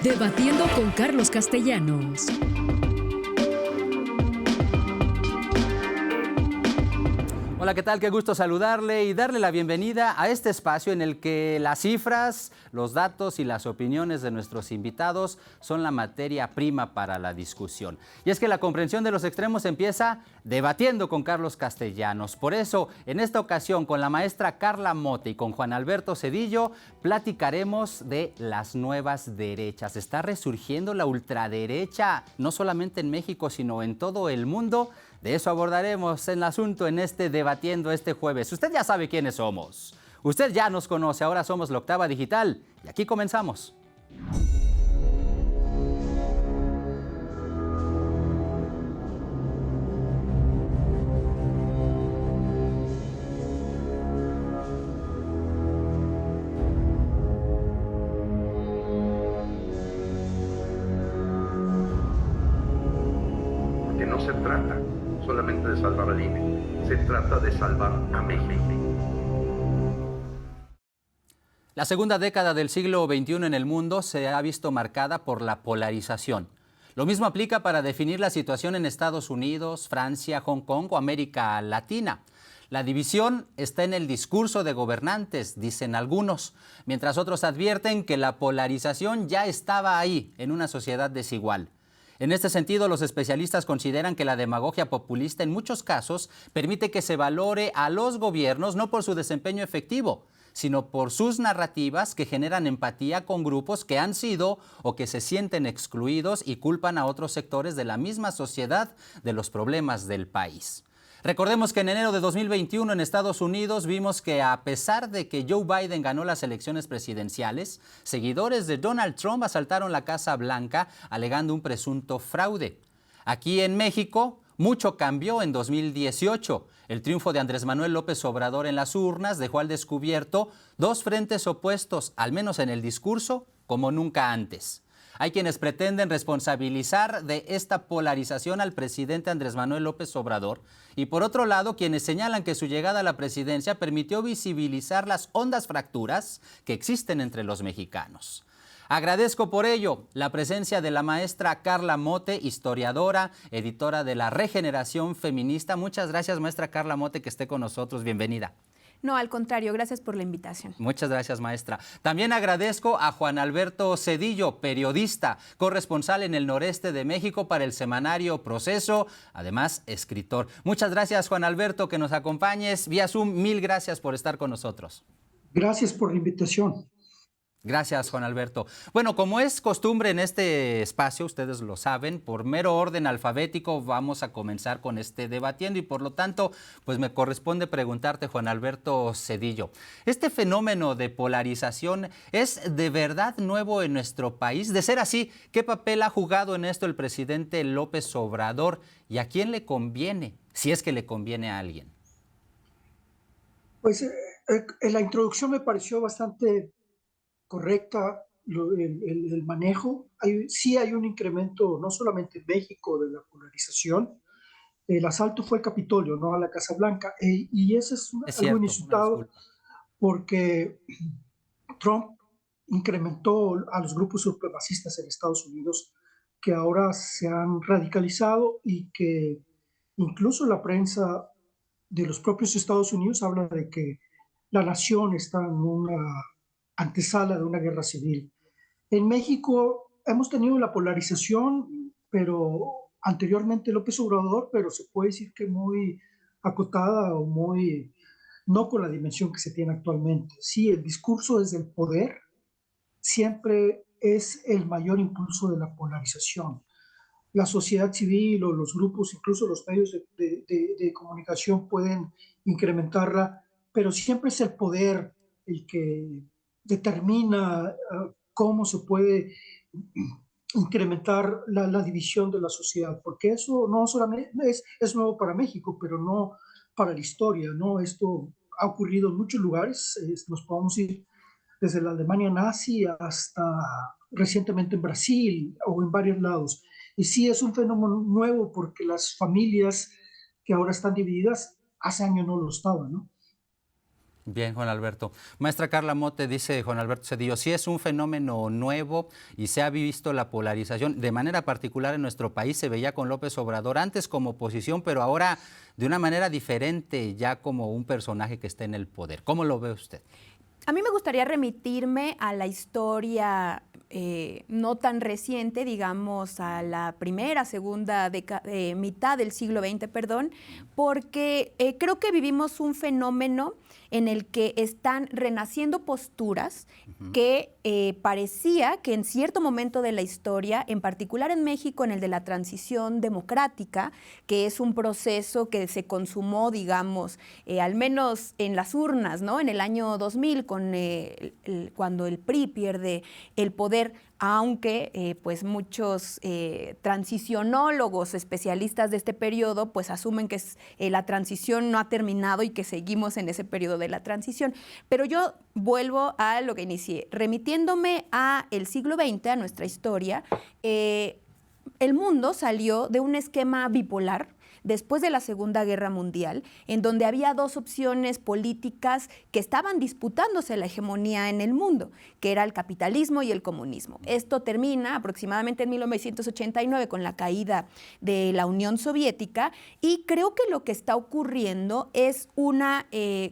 Debatiendo con Carlos Castellanos. Hola, ¿qué tal? Qué gusto saludarle y darle la bienvenida a este espacio en el que las cifras, los datos y las opiniones de nuestros invitados son la materia prima para la discusión. Y es que la comprensión de los extremos empieza debatiendo con Carlos Castellanos. Por eso, en esta ocasión, con la maestra Carla Mote y con Juan Alberto Cedillo, platicaremos de las nuevas derechas. ¿Está resurgiendo la ultraderecha, no solamente en México, sino en todo el mundo? De eso abordaremos el asunto en este Debatiendo este jueves. Usted ya sabe quiénes somos. Usted ya nos conoce, ahora somos La Octava Digital y aquí comenzamos. Porque no se trata solamente de salvar al INE, se trata de salvar a México. La segunda década del siglo XXI en el mundo se ha visto marcada por la polarización. Lo mismo aplica para definir la situación en Estados Unidos, Francia, Hong Kong o América Latina. La división está en el discurso de gobernantes, dicen algunos, mientras otros advierten que la polarización ya estaba ahí, en una sociedad desigual. En este sentido, los especialistas consideran que la demagogia populista en muchos casos permite que se valore a los gobiernos no por su desempeño efectivo, sino por sus narrativas que generan empatía con grupos que han sido o que se sienten excluidos y culpan a otros sectores de la misma sociedad de los problemas del país. Recordemos que en enero de 2021 en Estados Unidos vimos que a pesar de que Joe Biden ganó las elecciones presidenciales, seguidores de Donald Trump asaltaron la Casa Blanca alegando un presunto fraude. Aquí en México, mucho cambió en 2018. El triunfo de Andrés Manuel López Obrador en las urnas dejó al descubierto dos frentes opuestos, al menos en el discurso, como nunca antes. Hay quienes pretenden responsabilizar de esta polarización al presidente Andrés Manuel López Obrador y por otro lado quienes señalan que su llegada a la presidencia permitió visibilizar las hondas fracturas que existen entre los mexicanos. Agradezco por ello la presencia de la maestra Carla Mote, historiadora, editora de La Regeneración Feminista. Muchas gracias, maestra Carla Mote, que esté con nosotros. Bienvenida. No, al contrario, gracias por la invitación. Muchas gracias, maestra. También agradezco a Juan Alberto Cedillo, periodista, corresponsal en el noreste de México para el semanario Proceso, además escritor. Muchas gracias, Juan Alberto, que nos acompañes vía Zoom. Mil gracias por estar con nosotros. Gracias por la invitación. Gracias, Juan Alberto. Bueno, como es costumbre en este espacio, ustedes lo saben, por mero orden alfabético vamos a comenzar con este debatiendo y por lo tanto, pues me corresponde preguntarte, Juan Alberto Cedillo, ¿este fenómeno de polarización es de verdad nuevo en nuestro país? De ser así, ¿qué papel ha jugado en esto el presidente López Obrador y a quién le conviene, si es que le conviene a alguien? Pues la introducción me pareció bastante correcta, el manejo. Sí hay un incremento, no solamente en México, de la polarización. El asalto fue al Capitolio, no a la Casa Blanca, y eso es Es algo cierto, una inusitado disculpa. porque Trump incrementó a los grupos supremacistas en Estados Unidos que ahora se han radicalizado y que incluso la prensa de los propios Estados Unidos habla de que la nación está en una antesala de una guerra civil. En México hemos tenido la polarización, pero anteriormente López Obrador, pero se puede decir que muy acotada o muy no con la dimensión que se tiene actualmente. Sí, el discurso desde el poder siempre es el mayor impulso de la polarización. La sociedad civil o los grupos, incluso los medios de comunicación pueden incrementarla, pero siempre es el poder el que determina cómo se puede incrementar la división de la sociedad, porque eso no solamente es nuevo para México, pero no para la historia, ¿no? Esto ha ocurrido en muchos lugares, nos podemos ir desde la Alemania nazi hasta recientemente en Brasil o en varios lados. Y sí es un fenómeno nuevo porque las familias que ahora están divididas hace años no lo estaban, ¿no? Bien, Juan Alberto. Maestra Carla Mote, dice Juan Alberto Zedillo, sí es un fenómeno nuevo y se ha visto la polarización. De manera particular en nuestro país se veía con López Obrador antes como oposición, pero ahora de una manera diferente, ya como un personaje que está en el poder. ¿Cómo lo ve usted? A mí me gustaría remitirme a la historia no tan reciente, digamos, a la segunda mitad del siglo XX, perdón, porque creo que vivimos un fenómeno en el que están renaciendo posturas que parecía que en cierto momento de la historia, en particular en México, en el de la transición democrática, que es un proceso que se consumó, digamos, al menos en las urnas, ¿no? En el año 2000, cuando el PRI pierde el poder, aunque pues muchos transicionólogos especialistas de este periodo pues asumen que la transición no ha terminado y que seguimos en ese periodo de la transición. Pero yo vuelvo a lo que inicié, remitiéndome a el siglo XX, a nuestra historia. El mundo salió de un esquema bipolar después de la Segunda Guerra Mundial, en donde había dos opciones políticas que estaban disputándose la hegemonía en el mundo, que era el capitalismo y el comunismo. Esto termina aproximadamente en 1989 con la caída de la Unión Soviética, y creo que lo que está ocurriendo es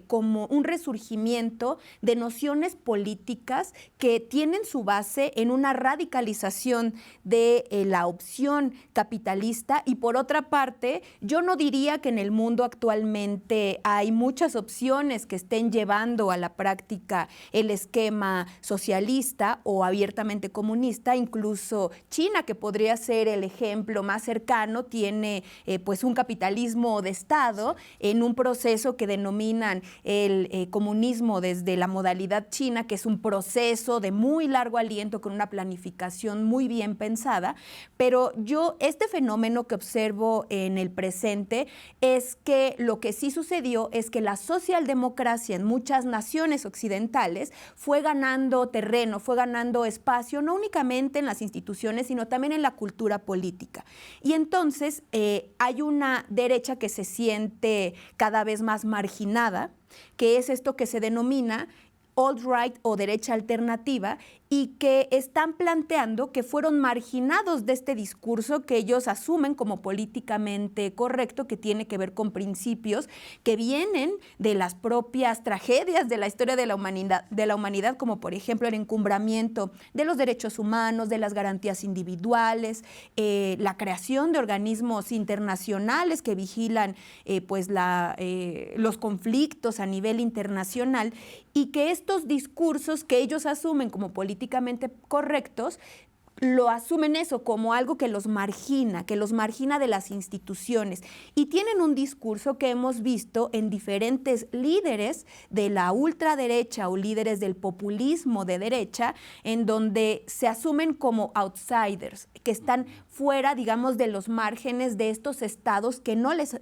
como un resurgimiento de nociones políticas que tienen su base en una radicalización de la opción capitalista, y por otra parte, yo no diría que en el mundo actualmente hay muchas opciones que estén llevando a la práctica el esquema socialista o abiertamente comunista. Incluso China, que podría ser el ejemplo más cercano, tiene pues un capitalismo de Estado en un proceso que denominan el comunismo desde la modalidad china, que es un proceso de muy largo aliento con una planificación muy bien pensada. Pero yo este fenómeno que observo en el presente es que lo que sí sucedió es que la socialdemocracia en muchas naciones occidentales fue ganando terreno, fue ganando espacio, no únicamente en las instituciones, sino también en la cultura política. Y entonces hay una derecha que se siente cada vez más marginada, que es esto que se denomina alt-right o derecha alternativa, y que están planteando que fueron marginados de este discurso que ellos asumen como políticamente correcto, que tiene que ver con principios que vienen de las propias tragedias de la historia de la humanidad, como por ejemplo el encumbramiento de los derechos humanos, de las garantías individuales, la creación de organismos internacionales que vigilan los conflictos a nivel internacional, y que estos discursos que ellos asumen como políticamente correctos, lo asumen eso como algo que los margina de las instituciones, y tienen un discurso que hemos visto en diferentes líderes de la ultraderecha o líderes del populismo de derecha, en donde se asumen como outsiders, que están fuera, digamos, de los márgenes de estos estados que no les,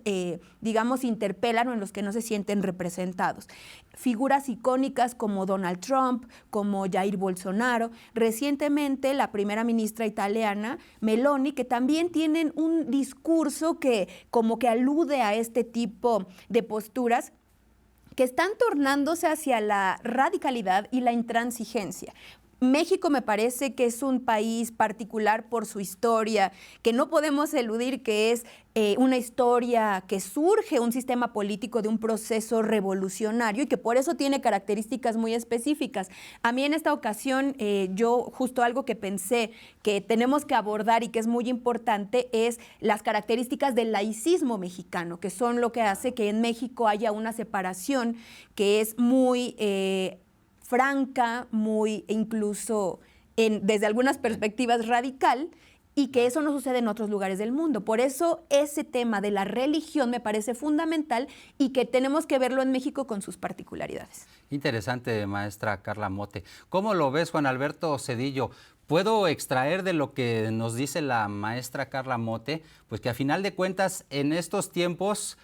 digamos, interpelan o en los que no se sienten representados. Figuras icónicas como Donald Trump, como Jair Bolsonaro, recientemente la primera ministra italiana, Meloni, que también tienen un discurso que como que alude a este tipo de posturas que están tornándose hacia la radicalidad y la intransigencia. México me parece que es un país particular por su historia, que no podemos eludir que es una historia que surge un sistema político de un proceso revolucionario y que por eso tiene características muy específicas. A mí en esta ocasión, yo justo algo que pensé que tenemos que abordar y que es muy importante es las características del laicismo mexicano, que son lo que hace que en México haya una separación que es muy franca, muy incluso desde algunas perspectivas radical, y que eso no sucede en otros lugares del mundo. Por eso ese tema de la religión me parece fundamental y que tenemos que verlo en México con sus particularidades. Interesante, maestra Carla Mote. ¿Cómo lo ves, Juan Alberto Zedillo? ¿Puedo extraer de lo que nos dice la maestra Carla Mote? Pues que a final de cuentas, en estos tiempos,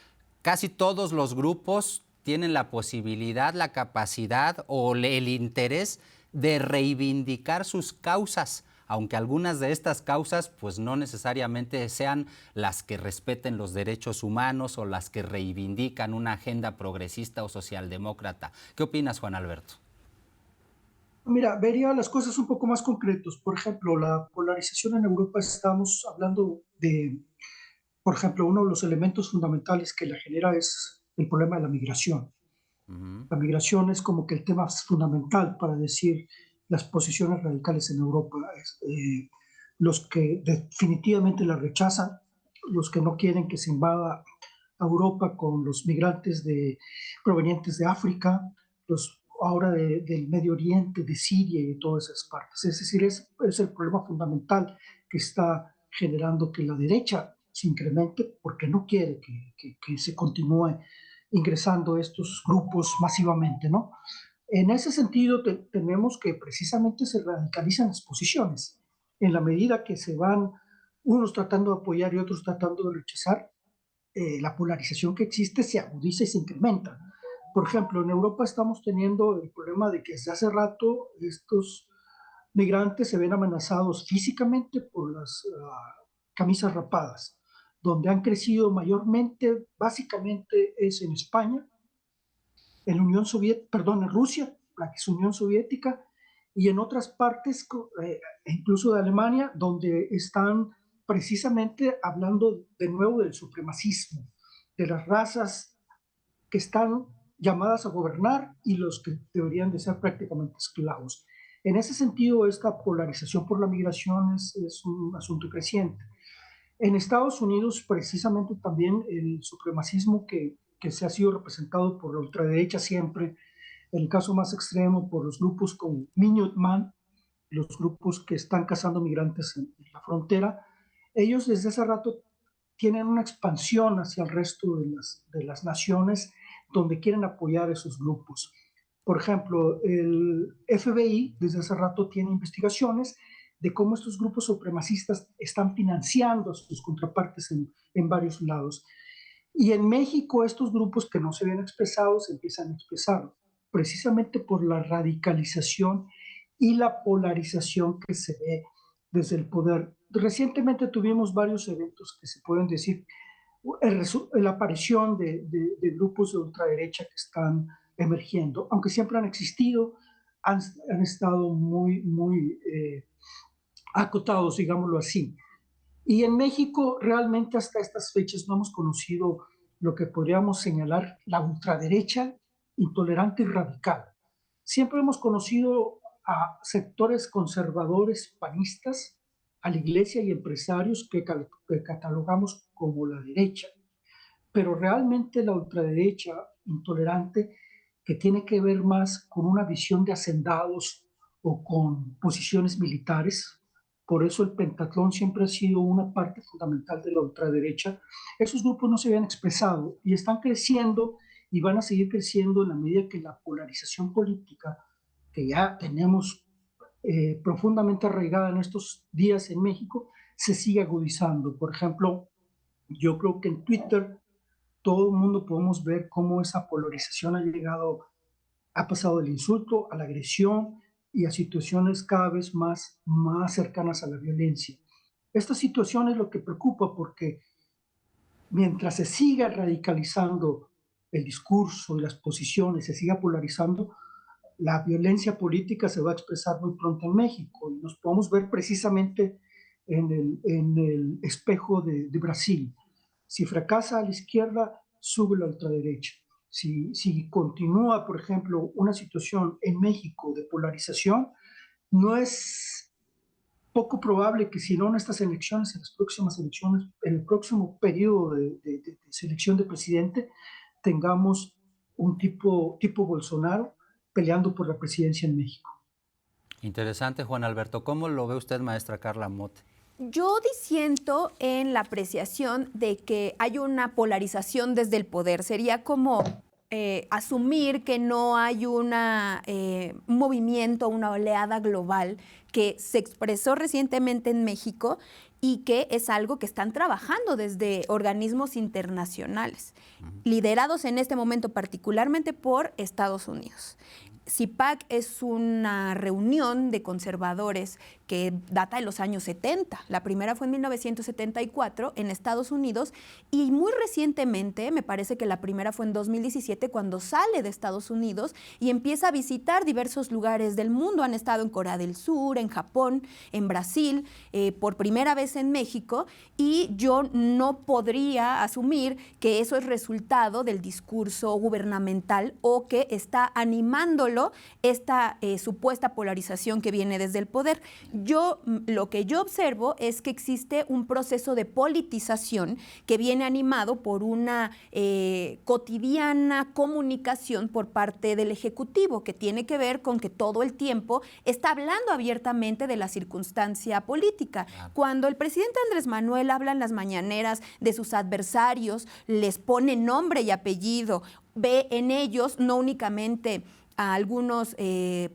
casi todos los grupos tienen la posibilidad, la capacidad o el interés de reivindicar sus causas aunque algunas de estas causas pues no necesariamente sean las que respeten los derechos humanos o las que reivindican una agenda progresista o socialdemócrata. ¿Qué opinas, Juan Alberto? Mira, vería las cosas un poco más concretos. Por ejemplo, la polarización en Europa, estamos hablando de, por ejemplo, uno de los elementos fundamentales que la genera es el problema de la migración. La migración es como que el tema fundamental para decir las posiciones radicales en Europa. Los que definitivamente la rechazan, los que no quieren que se invada a Europa con los migrantes provenientes de África, los ahora del Medio Oriente, de Siria y de todas esas partes. Es decir, es el problema fundamental que está generando que la derecha se incremente porque no quiere que se continúe ingresando estos grupos masivamente, ¿no? En ese sentido, tenemos que precisamente se radicalizan las posiciones. En la medida que se van unos tratando de apoyar y otros tratando de rechazar, la polarización que existe se agudiza y se incrementa. Por ejemplo, en Europa estamos teniendo el problema de que desde hace rato estos migrantes se ven amenazados físicamente por las camisas rapadas, donde han crecido mayormente, básicamente es en España, en en Rusia, la que es Unión Soviética, y en otras partes, incluso de Alemania, donde están precisamente hablando de nuevo del supremacismo, de las razas que están llamadas a gobernar y los que deberían de ser prácticamente esclavos. En ese sentido, esta polarización por la migración es un asunto creciente. En Estados Unidos, precisamente también el supremacismo que se ha sido representado por la ultraderecha siempre, en el caso más extremo por los grupos como Minuteman, los grupos que están cazando migrantes en la frontera, ellos desde hace rato tienen una expansión hacia el resto de las naciones donde quieren apoyar a esos grupos. Por ejemplo, el FBI desde hace rato tiene investigaciones de cómo estos grupos supremacistas están financiando a sus contrapartes en varios lados. Y en México estos grupos que no se habían expresado se empiezan a expresar, precisamente por la radicalización y la polarización que se ve desde el poder. Recientemente tuvimos varios eventos que se pueden decir, la aparición de grupos de ultraderecha que están emergiendo, aunque siempre han existido, han estado muy acotados, digámoslo así. Y en México realmente hasta estas fechas no hemos conocido lo que podríamos señalar la ultraderecha intolerante y radical. Siempre hemos conocido a sectores conservadores panistas, a la iglesia y empresarios que catalogamos como la derecha. Pero realmente la ultraderecha intolerante, que tiene que ver más con una visión de hacendados o con posiciones militares, por eso el pentatlón siempre ha sido una parte fundamental de la ultraderecha. Esos grupos no se habían expresado y están creciendo y van a seguir creciendo en la medida que la polarización política, que ya tenemos profundamente arraigada en estos días en México, se sigue agudizando. Por ejemplo, yo creo que en Twitter todo el mundo podemos ver cómo esa polarización ha pasado del insulto a la agresión y a situaciones cada vez más cercanas a la violencia. Esta situación es lo que preocupa porque mientras se siga radicalizando el discurso y las posiciones, se siga polarizando, la violencia política se va a expresar muy pronto en México y nos podemos ver precisamente en el espejo de Brasil. Si fracasa a la izquierda, sube la ultraderecha. Si continúa, por ejemplo, una situación en México de polarización, no es poco probable que si no en estas elecciones, en las próximas elecciones, en el próximo periodo de selección de presidente, tengamos un tipo Bolsonaro peleando por la presidencia en México. Interesante, Juan Alberto. ¿Cómo lo ve usted, maestra Carla Motte? Yo disiento en la apreciación de que hay una polarización desde el poder. Sería como asumir que no hay un movimiento, una oleada global que se expresó recientemente en México y que es algo que están trabajando desde organismos internacionales, liderados en este momento particularmente por Estados Unidos. CIPAC es una reunión de conservadores que data de los años 70. La primera fue en 1974 en Estados Unidos y muy recientemente, me parece que la primera fue en 2017, cuando sale de Estados Unidos y empieza a visitar diversos lugares del mundo. Han estado en Corea del Sur, en Japón, en Brasil, por primera vez en México, y yo no podría asumir que eso es resultado del discurso gubernamental o que está animándolo esta supuesta polarización que viene desde el poder. Lo que yo observo es que existe un proceso de politización que viene animado por una cotidiana comunicación por parte del Ejecutivo, que tiene que ver con que todo el tiempo está hablando abiertamente de la circunstancia política. Cuando el presidente Andrés Manuel habla en las mañaneras de sus adversarios, les pone nombre y apellido, ve en ellos no únicamente a algunos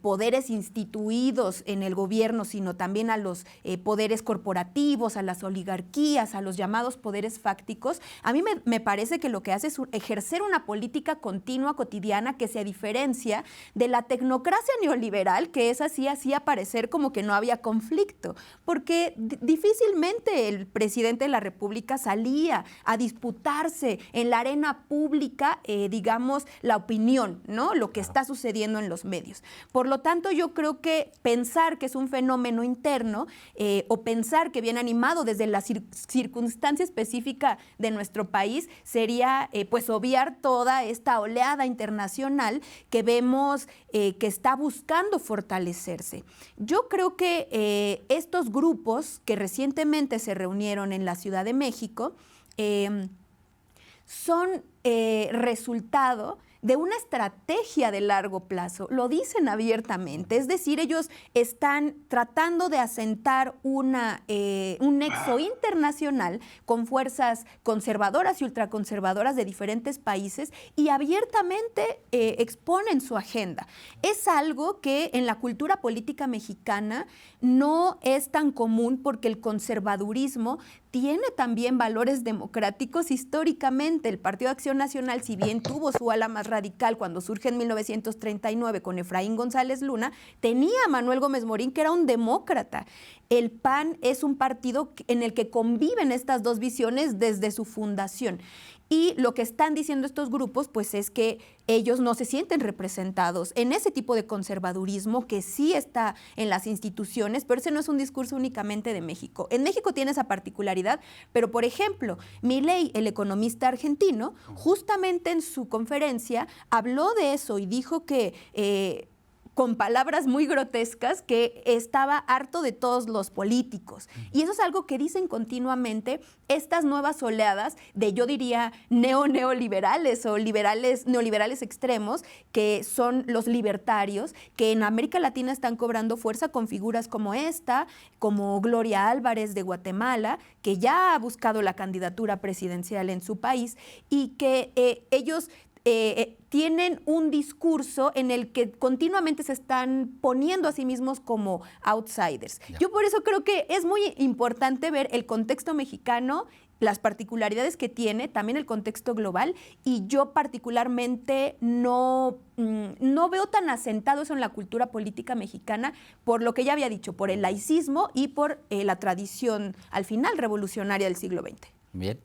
poderes instituidos en el gobierno, sino también a los poderes corporativos, a las oligarquías, a los llamados poderes fácticos. A mí me parece que lo que hace es ejercer una política continua, cotidiana, que se diferencia de la tecnocracia neoliberal, que es así, hacía parecer como que no había conflicto, porque difícilmente el presidente de la República salía a disputarse en la arena pública, digamos, la opinión, ¿no? Lo que está sucediendo en los medios. Por lo tanto, yo creo que pensar que es un fenómeno interno o pensar que viene animado desde la circunstancia específica de nuestro país sería pues obviar toda esta oleada internacional que vemos que está buscando fortalecerse. Yo creo que estos grupos que recientemente se reunieron en la Ciudad de México son resultado de una estrategia de largo plazo. Lo dicen abiertamente, es decir, ellos están tratando de asentar un nexo internacional con fuerzas conservadoras y ultraconservadoras de diferentes países y abiertamente exponen su agenda. Es algo que en la cultura política mexicana no es tan común porque el conservadurismo tiene también valores democráticos históricamente. El Partido de Acción Nacional, si bien tuvo su ala más radical cuando surge en 1939 con Efraín González Luna, tenía a Manuel Gómez Morín, que era un demócrata. El PAN es un partido en el que conviven estas dos visiones desde su fundación. Y lo que están diciendo estos grupos, pues es que ellos no se sienten representados en ese tipo de conservadurismo que sí está en las instituciones, pero ese no es un discurso únicamente de México. En México tiene esa particularidad, pero por ejemplo, Milei, el economista argentino, justamente en su conferencia habló de eso y dijo que con palabras muy grotescas, que estaba harto de todos los políticos. Y eso es algo que dicen continuamente estas nuevas oleadas de, yo diría, neoliberales o neoliberales extremos, que son los libertarios, que en América Latina están cobrando fuerza con figuras como esta, como Gloria Álvarez de Guatemala, que ya ha buscado la candidatura presidencial en su país y que ellos tienen un discurso en el que continuamente se están poniendo a sí mismos como outsiders. Yo por eso creo que es muy importante ver el contexto mexicano, las particularidades que tiene, también el contexto global, y yo particularmente no veo tan asentado eso en la cultura política mexicana, por lo que ya había dicho, por el laicismo y por la tradición, al final, revolucionaria del siglo XX. Bien.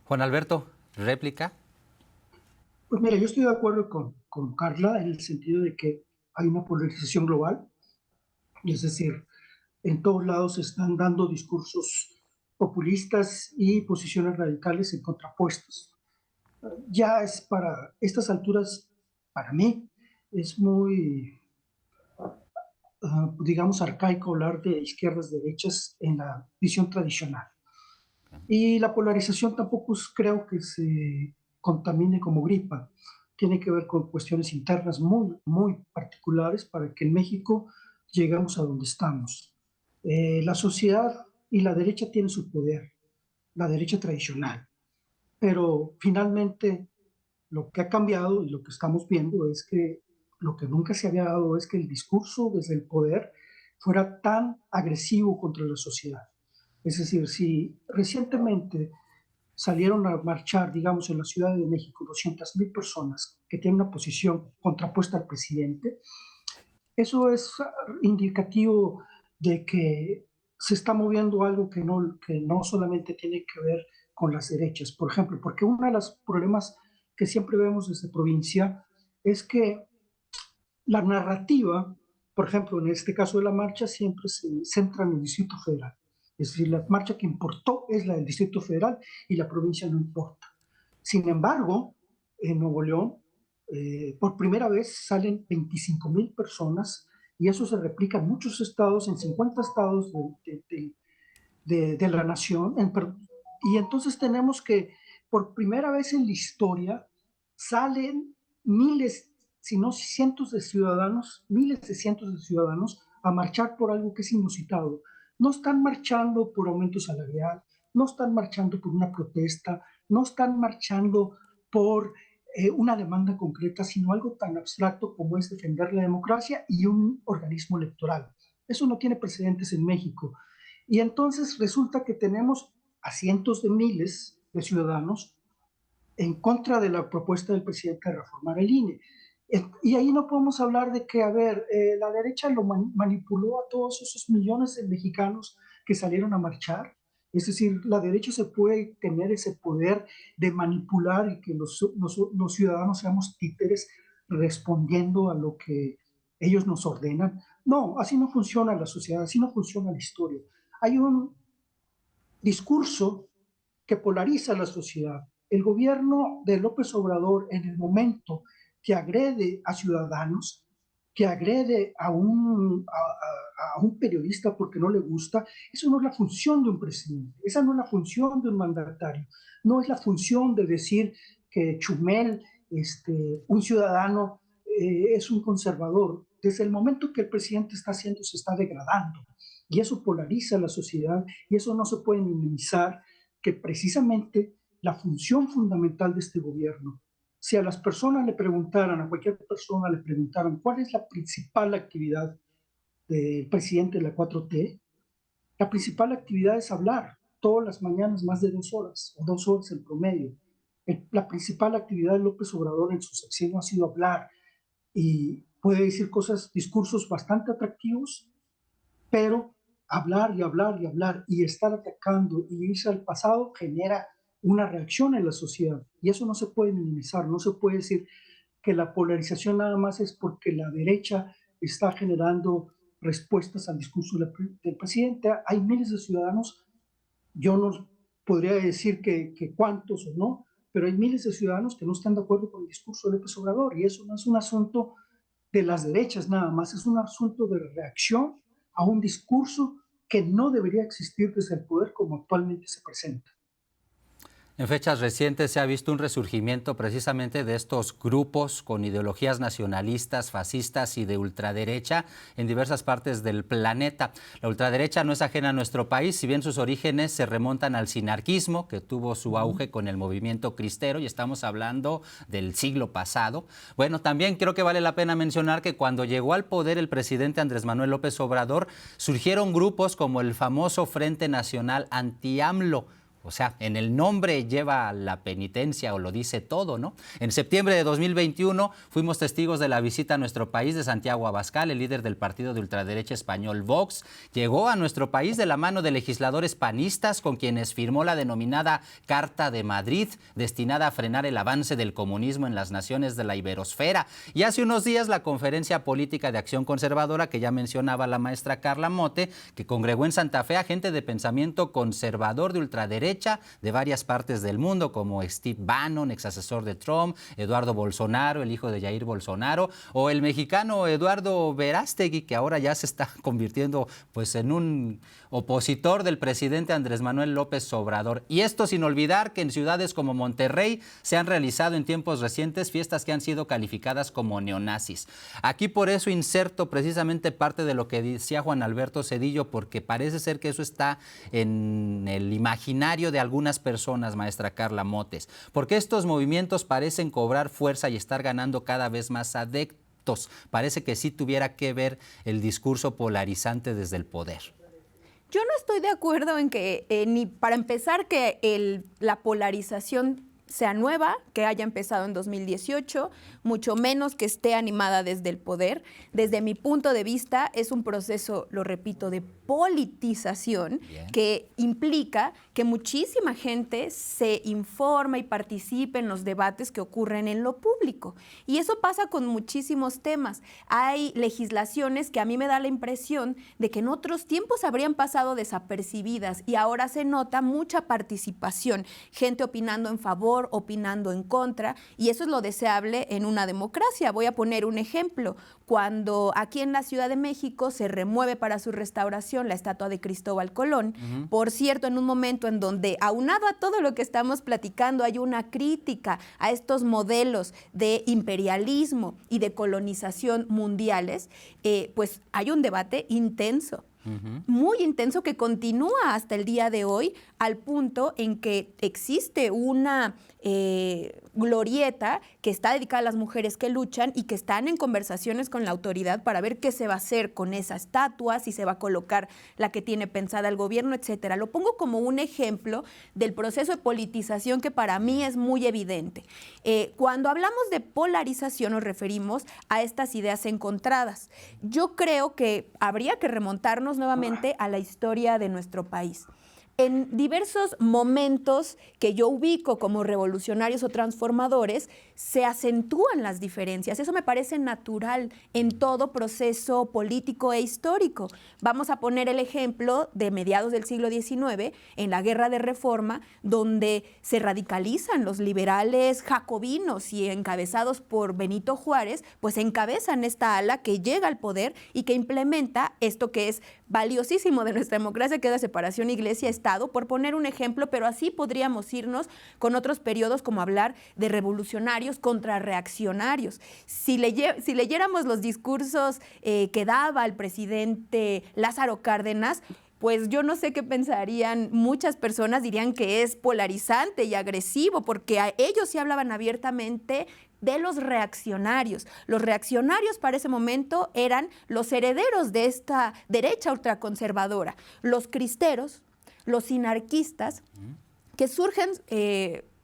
Juan Alberto, réplica. Pues mira, yo estoy de acuerdo con Carla en el sentido de que hay una polarización global, es decir, en todos lados se están dando discursos populistas y posiciones radicales en contrapuestos. Ya es para estas alturas, para mí, es muy, digamos, arcaico hablar de izquierdas, derechas en la visión tradicional. Y la polarización tampoco creo que se contamine como gripa. Tiene que ver con cuestiones internas muy, muy particulares para que en México lleguemos a donde estamos. La sociedad y la derecha tienen su poder, la derecha tradicional, pero finalmente lo que ha cambiado y lo que estamos viendo es que lo que nunca se había dado es que el discurso desde el poder fuera tan agresivo contra la sociedad. Es decir, si recientemente salieron a marchar, digamos, en la Ciudad de México, 200,000 personas que tienen una posición contrapuesta al presidente, eso es indicativo de que se está moviendo algo que no solamente tiene que ver con las derechas. Por ejemplo, porque uno de los problemas que siempre vemos desde provincia es que la narrativa, por ejemplo, en este caso de la marcha, siempre se centra en el Distrito Federal. Es decir, la marcha que importó es la del Distrito Federal y la provincia no importa. Sin embargo, en Nuevo León, por primera vez salen 25,000 personas y eso se replica en muchos estados, en 50 estados de la nación. Y entonces tenemos que, por primera vez en la historia, salen miles, si no cientos de ciudadanos, miles de cientos de ciudadanos a marchar por algo que es inusitado. No están marchando por aumento salarial, no están marchando por una protesta, no están marchando por una demanda concreta, sino algo tan abstracto como es defender la democracia y un organismo electoral. Eso no tiene precedentes en México. Y entonces resulta que tenemos a cientos de miles de ciudadanos en contra de la propuesta del presidente de reformar el INE. Y ahí no podemos hablar de que, a ver, la derecha lo manipuló a todos esos millones de mexicanos que salieron a marchar. Es decir, la derecha se puede tener ese poder de manipular y que los ciudadanos seamos títeres respondiendo a lo que ellos nos ordenan. No, así no funciona la sociedad, así no funciona la historia. Hay un discurso que polariza la sociedad. El gobierno de López Obrador, en el momento que agrede a ciudadanos, que agrede a un periodista porque no le gusta, eso no es la función de un presidente, esa no es la función de un mandatario, no es la función de decir que Chumel, un ciudadano, es un conservador. Desde el momento que el presidente está haciendo, se está degradando, y eso polariza la sociedad, y eso no se puede minimizar, que precisamente la función fundamental de este gobierno, si a las personas le preguntaran, a cualquier persona le preguntaran cuál es la principal actividad del presidente de la 4T, la principal actividad es hablar todas las mañanas más de 2 horas, o 2 horas en promedio. La principal actividad de López Obrador en su sexenio ha sido hablar, y puede decir discursos bastante atractivos, pero hablar y hablar y hablar y estar atacando y irse al pasado genera una reacción en la sociedad, y eso no se puede minimizar. No se puede decir que la polarización nada más es porque la derecha está generando respuestas al discurso del presidente. Hay miles de ciudadanos, yo no podría decir que cuántos o no, pero hay miles de ciudadanos que no están de acuerdo con el discurso de López Obrador, y eso no es un asunto de las derechas nada más, es un asunto de reacción a un discurso que no debería existir desde el poder como actualmente se presenta. En fechas recientes se ha visto un resurgimiento precisamente de estos grupos con ideologías nacionalistas, fascistas y de ultraderecha en diversas partes del planeta. La ultraderecha no es ajena a nuestro país, si bien sus orígenes se remontan al sinarquismo, que tuvo su auge con el movimiento cristero, y estamos hablando del siglo pasado. Bueno, también creo que vale la pena mencionar que cuando llegó al poder el presidente Andrés Manuel López Obrador, surgieron grupos como el famoso Frente Nacional Anti-AMLO. O sea, en el nombre lleva la penitencia o lo dice todo, ¿no? En septiembre de 2021 fuimos testigos de la visita a nuestro país de Santiago Abascal, el líder del partido de ultraderecha español Vox. Llegó a nuestro país de la mano de legisladores panistas con quienes firmó la denominada Carta de Madrid, destinada a frenar el avance del comunismo en las naciones de la iberosfera. Y hace unos días la Conferencia Política de Acción Conservadora, que ya mencionaba la maestra Carla Motte, que congregó en Santa Fe a gente de pensamiento conservador de ultraderecha de varias partes del mundo, como Steve Bannon, ex asesor de Trump, Eduardo Bolsonaro, el hijo de Jair Bolsonaro, o el mexicano Eduardo Verástegui, que ahora ya se está convirtiendo pues en un opositor del presidente Andrés Manuel López Obrador. Y esto sin olvidar que en ciudades como Monterrey se han realizado en tiempos recientes fiestas que han sido calificadas como neonazis. Aquí por eso inserto precisamente parte de lo que decía Juan Alberto Zedillo, porque parece ser que eso está en el imaginario de algunas personas, maestra Carla Mottes, porque estos movimientos parecen cobrar fuerza y estar ganando cada vez más adeptos. Parece que sí tuviera que ver el discurso polarizante desde el poder. Yo no estoy de acuerdo en que, ni para empezar, que la polarización sea nueva, que haya empezado en 2018, mucho menos que esté animada desde el poder. Desde mi punto de vista, es un proceso, lo repito, de politización. Bien. Que implica que muchísima gente se informa y participe en los debates que ocurren en lo público. Y eso pasa con muchísimos temas. Hay legislaciones que a mí me da la impresión de que en otros tiempos habrían pasado desapercibidas y ahora se nota mucha participación, gente opinando en favor, opinando en contra, y eso es lo deseable en una democracia. Voy a poner un ejemplo. Cuando aquí en la Ciudad de México se remueve para su restauración la estatua de Cristóbal Colón, por cierto, en un momento en donde, aunado a todo lo que estamos platicando, hay una crítica a estos modelos de imperialismo y de colonización mundiales, pues hay un debate intenso. Muy intenso, que continúa hasta el día de hoy, al punto en que existe una glorieta que está dedicada a las mujeres que luchan y que están en conversaciones con la autoridad para ver qué se va a hacer con esa estatua, si se va a colocar la que tiene pensada el gobierno, etcétera. Lo pongo como un ejemplo del proceso de politización que para mí es muy evidente. Cuando hablamos de polarización nos referimos a estas ideas encontradas. Yo creo que habría que remontarnos nuevamente a la historia de nuestro país. En diversos momentos que yo ubico como revolucionarios o transformadores, se acentúan las diferencias. Eso me parece natural en todo proceso político e histórico. Vamos a poner el ejemplo de mediados del siglo XIX, en la Guerra de Reforma, donde se radicalizan los liberales jacobinos y encabezados por Benito Juárez, pues encabezan esta ala que llega al poder y que implementa esto que es valiosísimo de nuestra democracia, que es la separación iglesia-estado, por poner un ejemplo, pero así podríamos irnos con otros periodos, como hablar de revolucionarios contra reaccionarios. Si leyéramos los discursos que daba el presidente Lázaro Cárdenas, pues yo no sé qué pensarían muchas personas, dirían que es polarizante y agresivo, porque a ellos sí hablaban abiertamente de los reaccionarios. Los reaccionarios para ese momento eran los herederos de esta derecha ultraconservadora, los cristeros, los sinarquistas, que surgen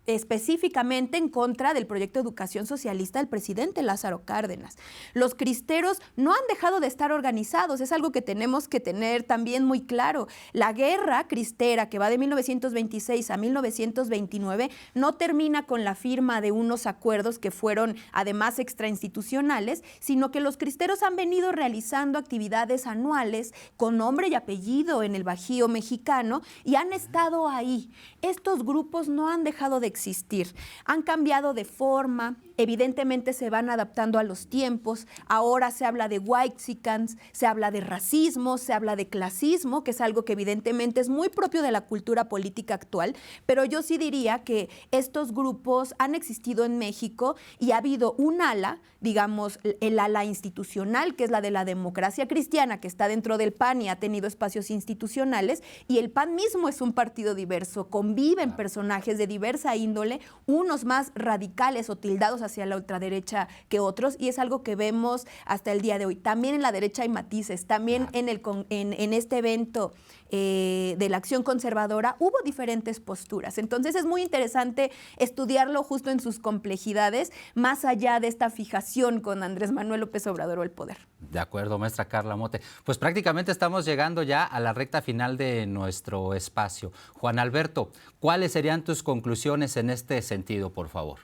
específicamente en contra del proyecto de educación socialista del presidente Lázaro Cárdenas. Los cristeros no han dejado de estar organizados, es algo que tenemos que tener también muy claro. La guerra cristera, que va de 1926 a 1929, no termina con la firma de unos acuerdos que fueron además extrainstitucionales, sino que los cristeros han venido realizando actividades anuales con nombre y apellido en el Bajío mexicano y han estado ahí. Estos grupos no han dejado de existir. Han cambiado de forma, evidentemente se van adaptando a los tiempos. Ahora se habla de whitexicans, se habla de racismo, se habla de clasismo, que es algo que evidentemente es muy propio de la cultura política actual, pero yo sí diría que estos grupos han existido en México y ha habido un ala, digamos, el ala institucional, que es la de la democracia cristiana, que está dentro del PAN y ha tenido espacios institucionales, y el PAN mismo es un partido diverso, conviven personajes de diversa índole, unos más radicales o tildados hacia la ultraderecha que otros, y es algo que vemos hasta el día de hoy. También en la derecha hay matices, también en este evento de la Acción Conservadora hubo diferentes posturas. Entonces es muy interesante estudiarlo justo en sus complejidades, más allá de esta fijación con Andrés Manuel López Obrador o el poder. De acuerdo, maestra Carla Mote. Pues prácticamente estamos llegando ya a la recta final de nuestro espacio. Juan Alberto, ¿cuáles serían tus conclusiones en este sentido, por favor?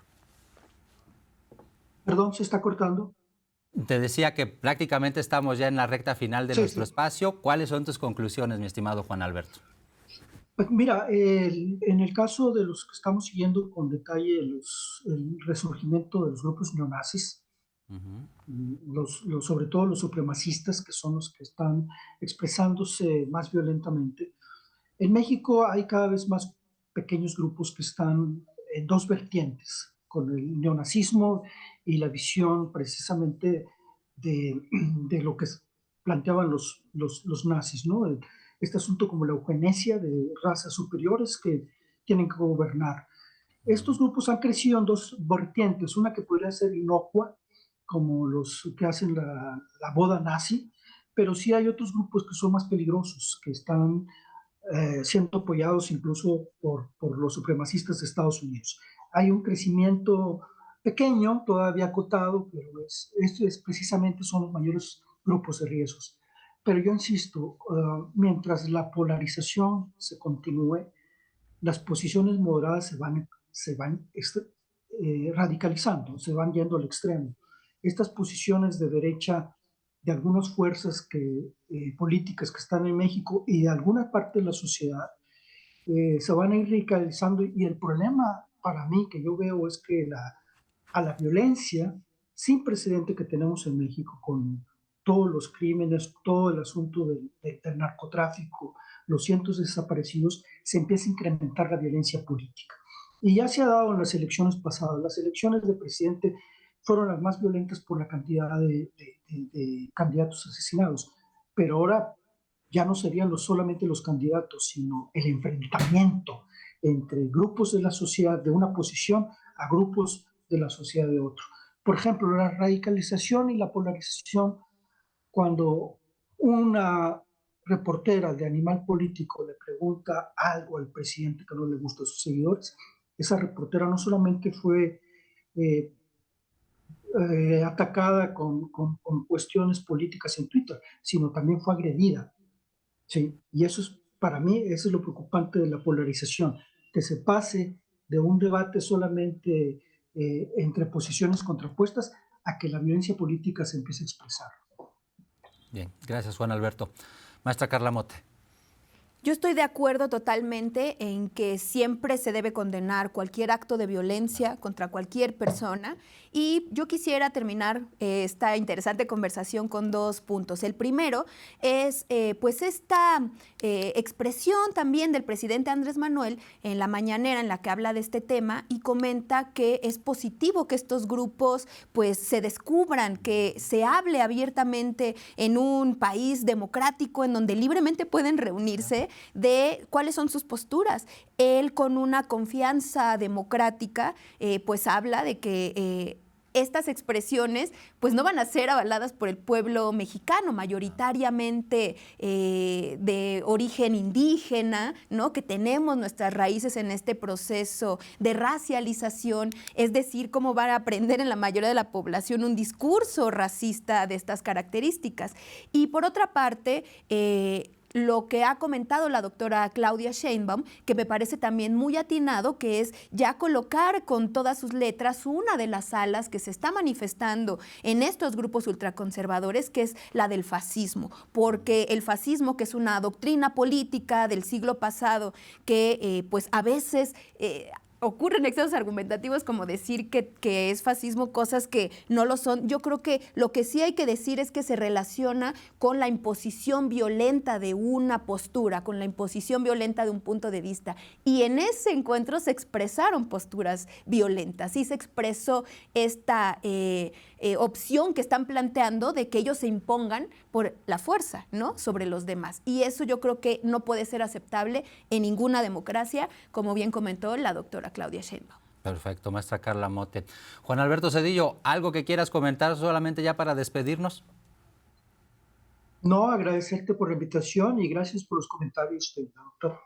Perdón, ¿se está cortando? Te decía que prácticamente estamos ya en la recta final de nuestro espacio. ¿Cuáles son tus conclusiones, mi estimado Juan Alberto? Pues mira, en el caso de los que estamos siguiendo con detalle el resurgimiento de los grupos neonazis, sobre todo los supremacistas, que son los que están expresándose más violentamente, en México hay cada vez más pequeños grupos que están en dos vertientes, con el neonazismo y la visión precisamente de lo que planteaban los nazis, ¿no? Este asunto como la eugenesia de razas superiores que tienen que gobernar. Estos grupos han crecido en dos vertientes, una que podría ser inocua, como los que hacen la boda nazi, pero sí hay otros grupos que son más peligrosos, que están siendo apoyados incluso por los supremacistas de Estados Unidos. Hay un crecimiento pequeño, todavía acotado, pero precisamente son los mayores grupos de riesgos. Pero yo insisto, mientras la polarización se continúe, las posiciones moderadas se van radicalizando, se van yendo al extremo. Estas posiciones de derecha de algunas fuerzas políticas que están en México y de alguna parte de la sociedad se van a ir radicalizando, y el problema para mí que yo veo es que a la violencia sin precedente que tenemos en México, con todos los crímenes, todo el asunto del narcotráfico, los cientos de desaparecidos, se empieza a incrementar la violencia política. Y ya se ha dado en las elecciones pasadas. Las elecciones de presidente fueron las más violentas por la cantidad de candidatos asesinados, pero ahora ya no serían solamente los candidatos, sino el enfrentamiento entre grupos de la sociedad de una posición a grupos de la sociedad de otro. Por ejemplo, la radicalización y la polarización, cuando una reportera de Animal Político le pregunta algo al presidente que no le gusta a sus seguidores, esa reportera no solamente fue atacada con cuestiones políticas en Twitter, sino también fue agredida. ¿Sí? Y eso es, para mí, eso es lo preocupante de la polarización, que se pase de un debate solamente entre posiciones contrapuestas a que la violencia política se empiece a expresar. Bien, gracias Juan Alberto. Maestra Carla Mote. Yo estoy de acuerdo totalmente en que siempre se debe condenar cualquier acto de violencia contra cualquier persona, y yo quisiera terminar esta interesante conversación con 2 puntos. El primero es pues esta expresión también del presidente Andrés Manuel en la mañanera, en la que habla de este tema y comenta que es positivo que estos grupos pues se descubran, que se hable abiertamente en un país democrático en donde libremente pueden reunirse, de cuáles son sus posturas. Él, con una confianza democrática, pues habla de que estas expresiones pues no van a ser avaladas por el pueblo mexicano, mayoritariamente de origen indígena, ¿no? Que tenemos nuestras raíces en este proceso de racialización, es decir, cómo van a aprender en la mayoría de la población un discurso racista de estas características. Y por otra parte, lo que ha comentado la doctora Claudia Sheinbaum, que me parece también muy atinado, que es ya colocar con todas sus letras una de las alas que se está manifestando en estos grupos ultraconservadores, que es la del fascismo, porque el fascismo, que es una doctrina política del siglo pasado, que pues a veces ocurren excesos argumentativos como decir que es fascismo, cosas que no lo son. Yo creo que lo que sí hay que decir es que se relaciona con la imposición violenta de una postura, con la imposición violenta de un punto de vista. Y en ese encuentro se expresaron posturas violentas, y se expresó esta opción que están planteando de que ellos se impongan por la fuerza, ¿no?, sobre los demás. Y eso yo creo que no puede ser aceptable en ninguna democracia, como bien comentó la doctora Claudia Sheinbaum. Perfecto, maestra Carla Mote. Juan Alberto Zedillo, ¿algo que quieras comentar solamente ya para despedirnos? No, agradecerte por la invitación y gracias por los comentarios, doctor.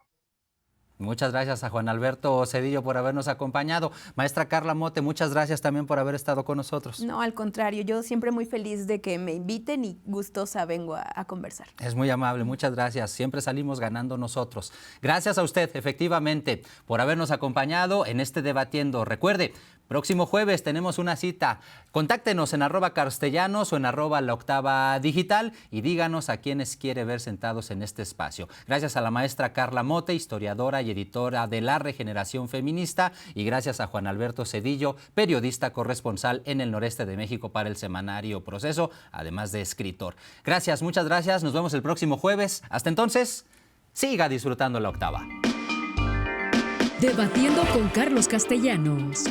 Muchas gracias a Juan Alberto Zedillo por habernos acompañado. Maestra Carla Mote, muchas gracias también por haber estado con nosotros. No, al contrario, yo siempre muy feliz de que me inviten y gustosa vengo a conversar. Es muy amable, muchas gracias. Siempre salimos ganando nosotros. Gracias a usted, efectivamente, por habernos acompañado en este Debatiendo. Recuerde, próximo jueves tenemos una cita. Contáctenos en @castellanos o en @laoctavadigital y díganos a quiénes quiere ver sentados en este espacio. Gracias a la maestra Carla Mote, historiadora y editora de La Regeneración Feminista, y gracias a Juan Alberto Zedillo, periodista corresponsal en el noreste de México para el semanario Proceso, además de escritor. Gracias, muchas gracias. Nos vemos el próximo jueves. Hasta entonces, siga disfrutando La Octava. Debatiendo con Carlos Castellanos.